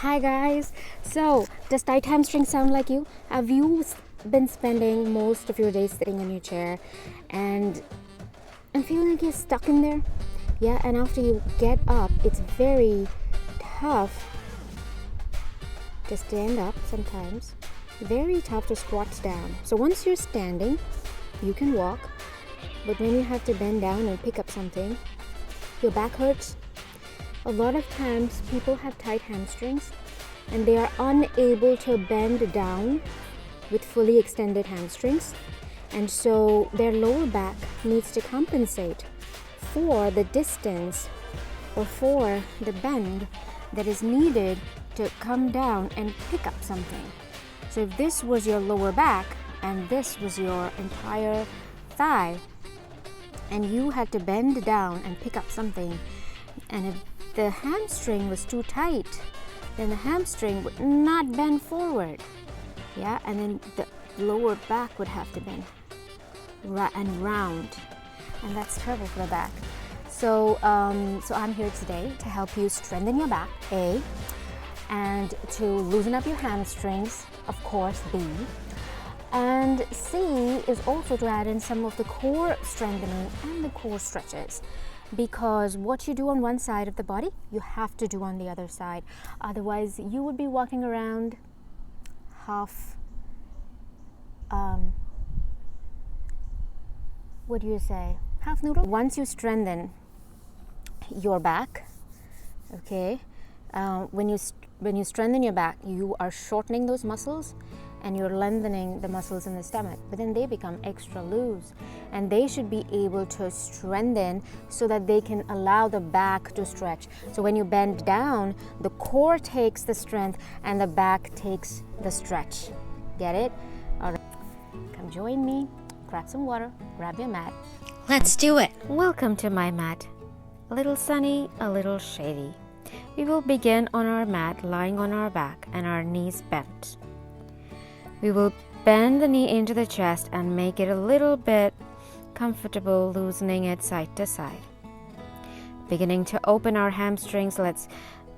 Hi guys. So, does tight hamstring sound like you? Have you been spending most of your day sitting in your chair and feeling like you're stuck in there? Yeah, and after you get up, it's very tough to stand up sometimes. Very tough to squat down. So once you're standing, you can walk, but when you have to bend down and pick up something, your back hurts. A lot of times people have tight hamstrings and they are unable to bend down with fully extended hamstrings, and so their lower back needs to compensate for the distance or for the bend that is needed to come down and pick up something. So if this was your lower back and this was your entire thigh and you had to bend down and pick up something, and if the hamstring was too tight, then the hamstring would not bend forward. Yeah, and then the lower back would have to bend and round, and that's terrible for the back. So I'm here today to help you strengthen your back, A, and to loosen up your hamstrings, of course, B, and C is also to add in some of the core strengthening and the core stretches, because what you do on one side of the body, you have to do on the other side. Otherwise, you would be walking around half, what do you say? Half noodle? Once you strengthen your back, okay, when you strengthen your back, you are shortening those muscles and you're lengthening the muscles in the stomach, but then they become extra loose and they should be able to strengthen so that they can allow the back to stretch. So when you bend down, the core takes the strength and the back takes the stretch. Get it? All right. Come join me, grab some water, grab your mat. Let's do it. Welcome to my mat. A little sunny, a little shady. We will begin on our mat, lying on our back and our knees bent. We will bend the knee into the chest and make it a little bit comfortable, loosening it side to side. Beginning to open our hamstrings, let's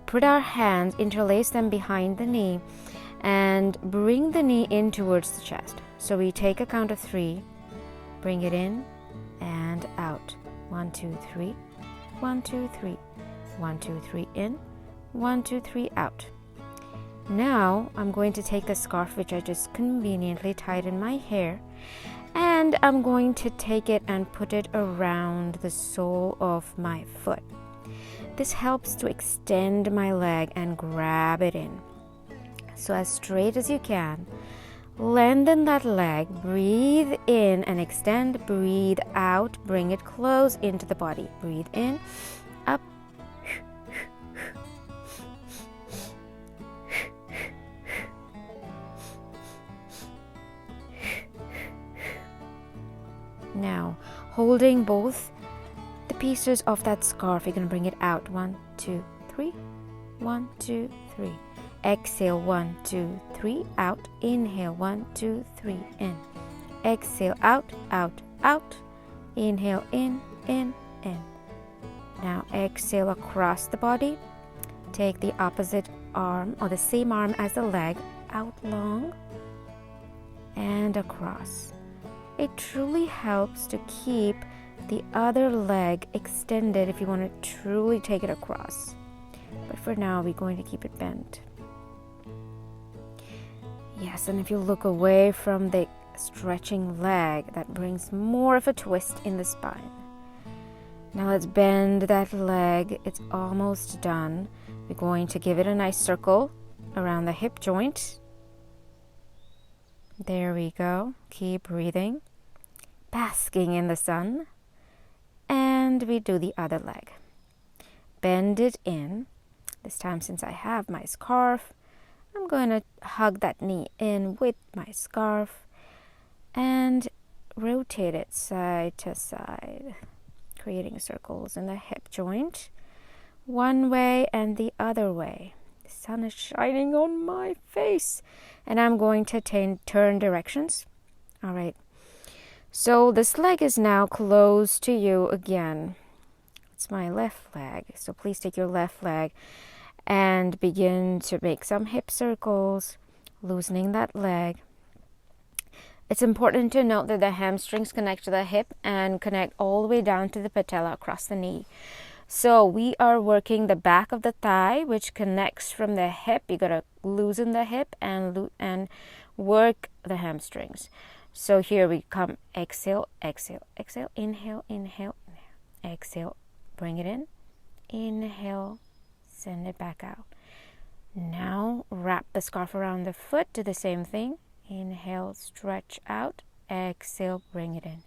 put our hands, interlace them behind the knee and bring the knee in towards the chest. So we take a count of 3, bring it in and out. 1, 2, 3, 1, 2, 3, 1, 2, 3 in, 1, 2, 3 out. Now I'm going to take the scarf which I just conveniently tied in my hair, and I'm going to take it and put it around the sole of my foot. This helps to extend my leg and grab it in. So as straight as you can, lengthen that leg, breathe in and extend, breathe out, bring it close into the body. Breathe in, up, now, holding both the pieces of that scarf, you're going to bring it out. 1, 2, 3. 1, 2, 3. Exhale, 1, 2, 3. Out. Inhale, 1, 2, 3. In. Exhale, out, out, out. Inhale, in, in. Now exhale across the body. Take the opposite arm or the same arm as the leg out long and across. It truly helps to keep the other leg extended if you want to truly take it across. But for now, we're going to keep it bent. Yes, and if you look away from the stretching leg, that brings more of a twist in the spine. Now let's bend that leg. It's almost done. We're going to give it a nice circle around the hip joint. There we go. Keep breathing, basking in the sun. And we do the other leg. Bend it in. This time, since I have my scarf, I'm going to hug that knee in with my scarf and rotate it side to side, creating circles in the hip joint, one way and the other way. The sun is shining on my face, and I'm going to turn directions. All right. So this leg is now close to you again. It's my left leg. So please take your left leg And begin to make some hip circles, loosening that leg. It's important to note that the hamstrings connect to the hip and connect all the way down to the patella across the knee. So we are working the back of the thigh, which connects from the hip. You got to loosen the hip and work the hamstrings. So here we come. Exhale, exhale, exhale. Inhale, inhale, inhale. Exhale, bring it in. Inhale, send it back out. Now wrap the scarf around the foot. Do the same thing. Inhale, stretch out. Exhale, bring it in.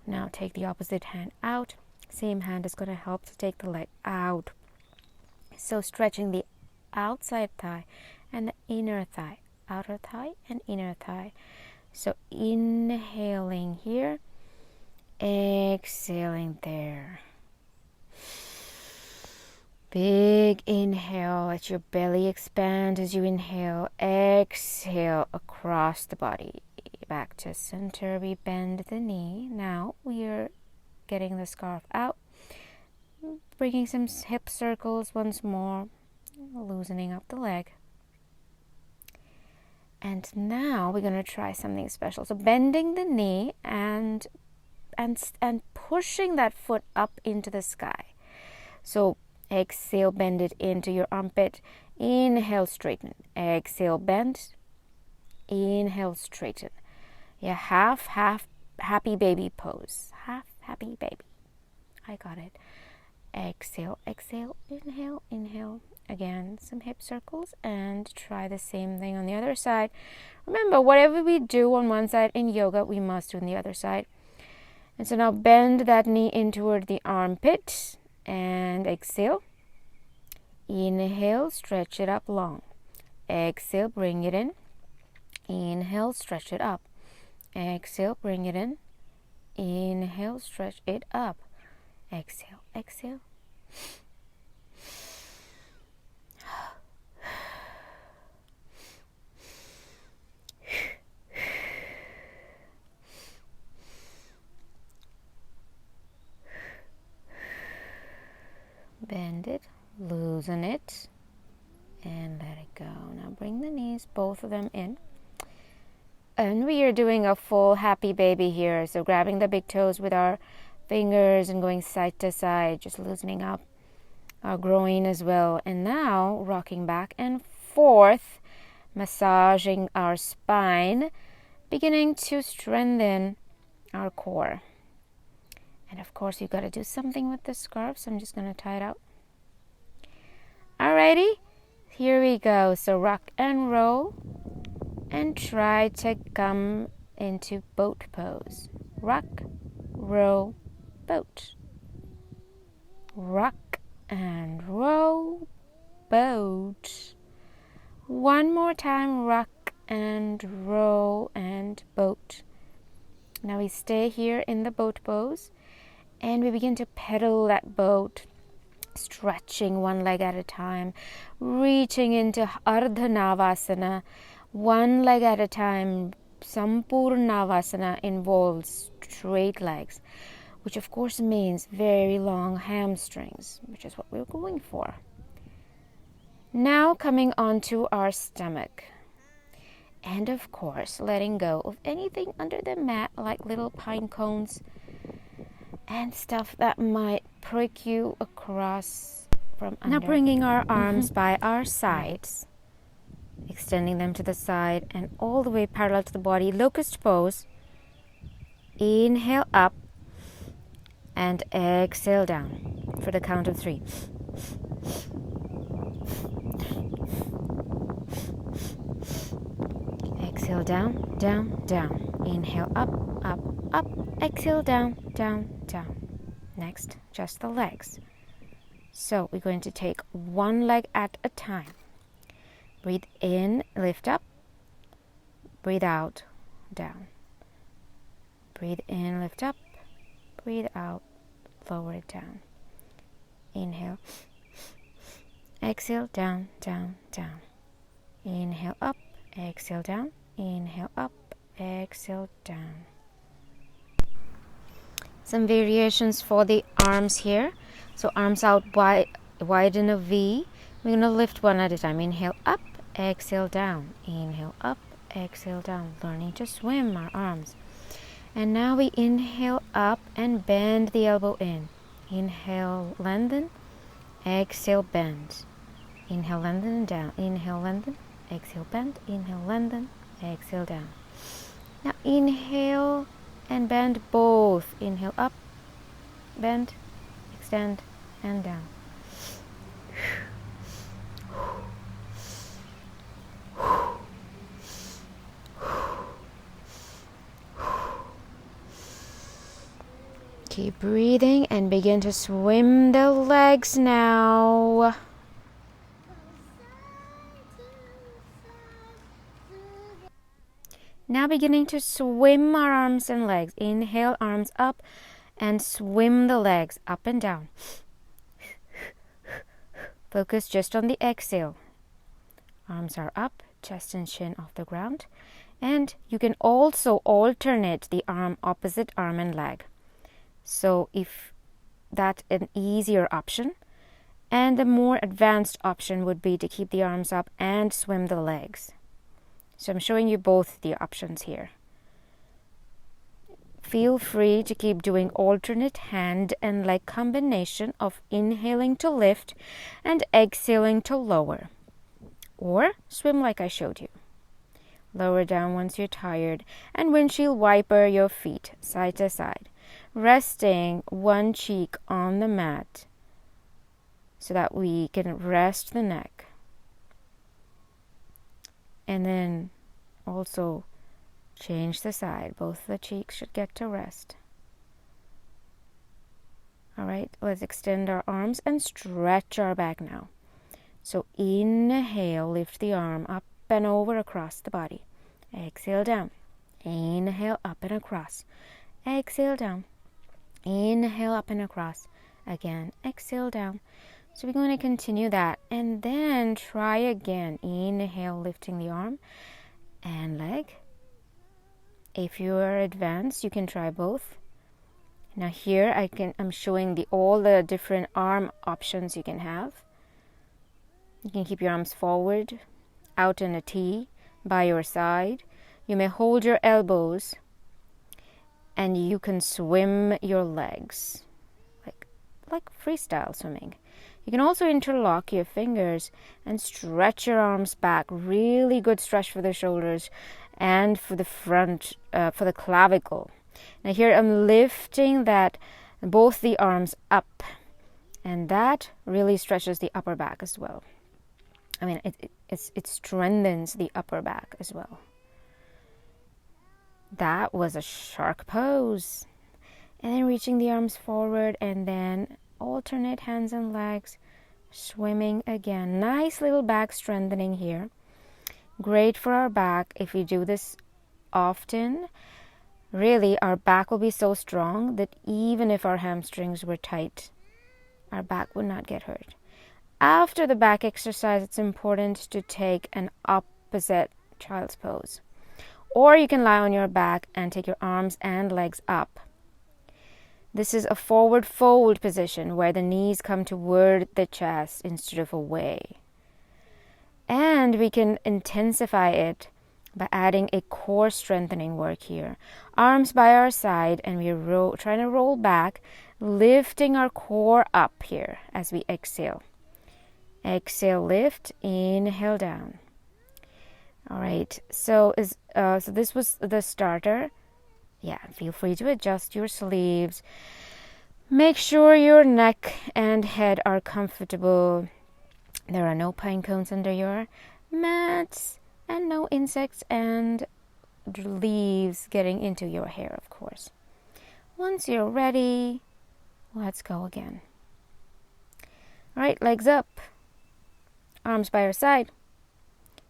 Now take the opposite hand out. Same hand is going to help to take the leg out. So stretching the outside thigh and the inner thigh. Outer thigh and inner thigh. So inhaling here. Exhaling there. Big inhale. Let your belly expand as you inhale. Exhale across the body. Back to center. We bend the knee. Now we are getting the scarf out. Bringing some hip circles once more. Loosening up the leg. And now we're going to try something special. So bending the knee and pushing that foot up into the sky. So exhale, bend it into your armpit. Inhale, straighten. Exhale, bend. Inhale, straighten. Yeah, half happy baby pose. Half happy baby. I got it. Exhale, exhale, inhale, inhale. Again, some hip circles, and try the same thing on the other side. Remember, whatever we do on one side in yoga, we must do on the other side. And so now bend that knee in toward the armpit and exhale. Inhale, stretch it up long. Exhale, bring it in. Inhale, stretch it up. Exhale, bring it in. Inhale, stretch it up. Exhale, exhale. Bend it, loosen it, and let it go. Now bring the knees, both of them in. And we are doing a full happy baby here. So grabbing the big toes with our fingers and going side to side, just loosening up our groin as well. And now rocking back and forth, massaging our spine, beginning to strengthen our core. And of course, you've got to do something with the scarf, so I'm just going to tie it out. Alrighty, here we go. So rock and roll, and try to come into boat pose. Rock, roll, boat. Rock and roll, boat. One more time, rock and roll and boat. Now we stay here in the boat pose. And we begin to pedal that boat, stretching one leg at a time, reaching into Ardha Navasana, one leg at a time. Sampurna Navasana involves straight legs, which of course means very long hamstrings, which is what we're going for. Now coming onto our stomach. And of course, letting go of anything under the mat, like little pine cones, and stuff that might prick you across from under. Now bringing our arms by our sides, extending them to the side and all the way parallel to the body. Locust pose. Inhale up and exhale down for the count of 3. Exhale down, down, down. Inhale up, up, up. Exhale down, down, down. Next, just the legs. So we're going to take one leg at a time. Breathe in, lift up. Breathe out, down. Breathe in, lift up. Breathe out, lower it down. Inhale. Exhale, down, down, down. Inhale up. exhale down, inhale up, exhale down. Some variations for the arms here. So arms out wide in a V. We're going to lift one at a time. Inhale up, exhale down, inhale up, exhale down, learning to swim our arms. And now we inhale up and bend the elbow in. Inhale, lengthen, exhale, bend. Inhale, lengthen and down. Inhale, lengthen, exhale, bend. Inhale, lengthen, exhale, down. Now inhale and bend both. Inhale up, bend, extend, and down. Keep breathing and begin to swim the legs now. Now beginning to swim our arms and legs. Inhale, arms up, and swim the legs up and down. Focus just on the exhale. Arms are up, chest and chin off the ground. And you can also alternate the arm, opposite arm and leg. So if that's an easier option, and the more advanced option would be to keep the arms up and swim the legs. So I'm showing you both the options here. Feel free to keep doing alternate hand and leg combination of inhaling to lift and exhaling to lower. Or swim like I showed you. Lower down once you're tired and windshield wiper your feet side to side, resting one cheek on the mat so that we can rest the neck. And then also change the side. Both the cheeks should get to rest. All right, let's extend our arms and stretch our back now. So inhale, lift the arm up and over across the body. Exhale down. Inhale up and across. Exhale down. Inhale up and across. Again, exhale down. So we're going to continue that and then try again. Inhale, lifting the arm and leg. If you are advanced, you can try both. Now here I'm showing all the different arm options you can have. You can keep your arms forward, out in a T, by your side. You may hold your elbows and you can swim your legs like freestyle swimming. You can also interlock your fingers and stretch your arms back. Really good stretch for the shoulders and for the front, for the clavicle. Now here I'm lifting both the arms up, and that really stretches the upper back as well. I mean, it strengthens the upper back as well. That was a shark pose. And then reaching the arms forward and then alternate hands and legs, swimming again. Nice little back strengthening here. Great for our back. If we do this often, really our back will be so strong that even if our hamstrings were tight, our back would not get hurt. After the back exercise, it's important to take an opposite child's pose. Or you can lie on your back and take your arms and legs up. This is a forward fold position where the knees come toward the chest instead of away. And we can intensify it by adding a core strengthening work here. Arms by our side, and we're trying to roll back, lifting our core up here as we exhale. Exhale, lift, inhale down. All right, so this was the starter. Yeah, feel free to adjust your sleeves. Make sure your neck and head are comfortable. There are no pine cones under your mats and no insects and leaves getting into your hair, of course. Once you're ready, let's go again. All right, legs up, arms by your side.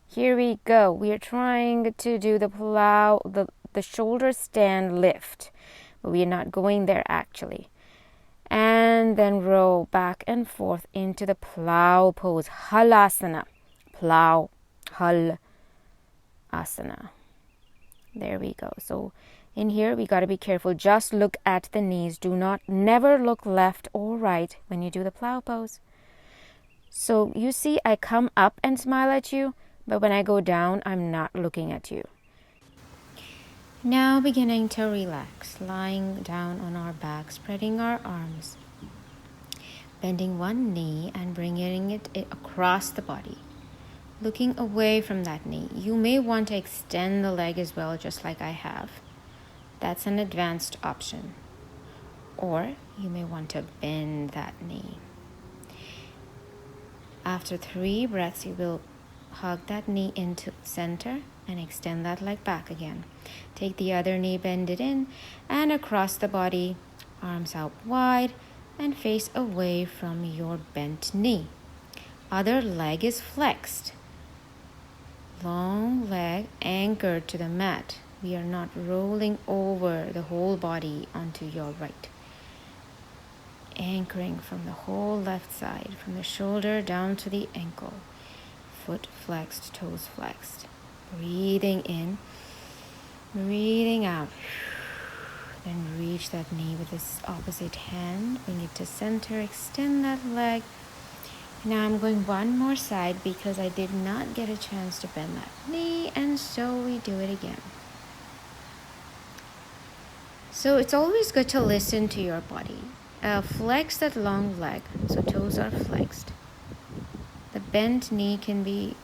Here we go. We are trying to do the plough, the shoulder stand lift, but we are not going there actually. And then roll back and forth into the plough pose, Halasana. Plough, hal, asana. There we go. So in here, we got to be careful. Just look at the knees. Never look left or right when you do the plough pose. So you see, I come up and smile at you, but when I go down, I'm not looking at you. Now beginning to relax, lying down on our back, spreading our arms, bending one knee and bringing it across the body. Looking away from that knee. You may want to extend the leg as well, just like I have. That's an advanced option. Or you may want to bend that knee. After 3 breaths, you will hug that knee into center and extend that leg back again. Take the other knee, bend it in and across the body, arms out wide and face away from your bent knee. Other leg is flexed. Long leg anchored to the mat. We are not rolling over the whole body onto your right. Anchoring from the whole left side, from the shoulder down to the ankle. Foot flexed, toes flexed. Breathing in, breathing out. Then reach that knee with this opposite hand. Bring it to center, extend that leg. Now I'm going one more side because I did not get a chance to bend that knee, and so we do it again. So it's always good to listen to your body. Flex that long leg, so toes are flexed. The bent knee can be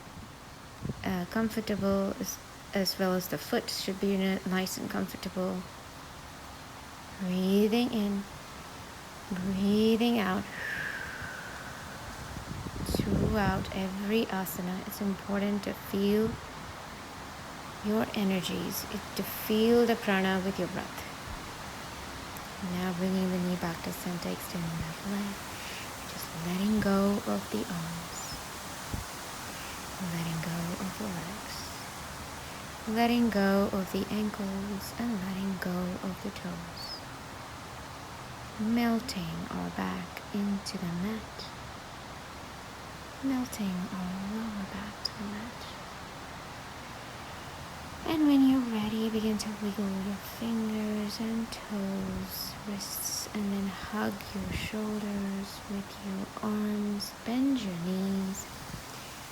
comfortable as well as the foot should be nice and comfortable. Breathing in, breathing out. Throughout every asana, it's important to feel your energies, to feel the prana with your breath. Now bringing the knee back to center, extending that leg, just letting go of the arms, letting go of the legs, letting go of the ankles, and letting go of the toes. Melting our back into the mat. Melting our lower back to the mat. And when you're ready, begin to wiggle your fingers and toes, wrists, and then hug your shoulders with your arms. Bend your knees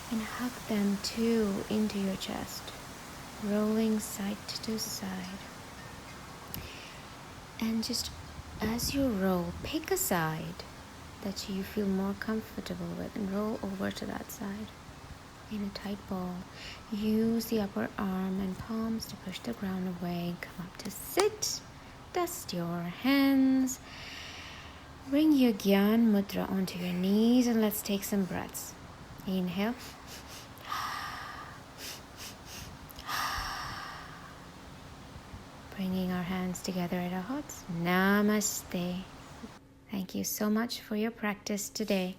and hug them too into your chest, rolling side to side. And just as you roll, pick a side that you feel more comfortable with and roll over to that side. In a tight ball, use the upper arm and palms to push the ground away. Come up to sit, dust your hands, bring your Gyan Mudra onto your knees, and let's take some breaths. Inhale. Bringing our hands together at our hearts. Namaste. Thank you so much for your practice today.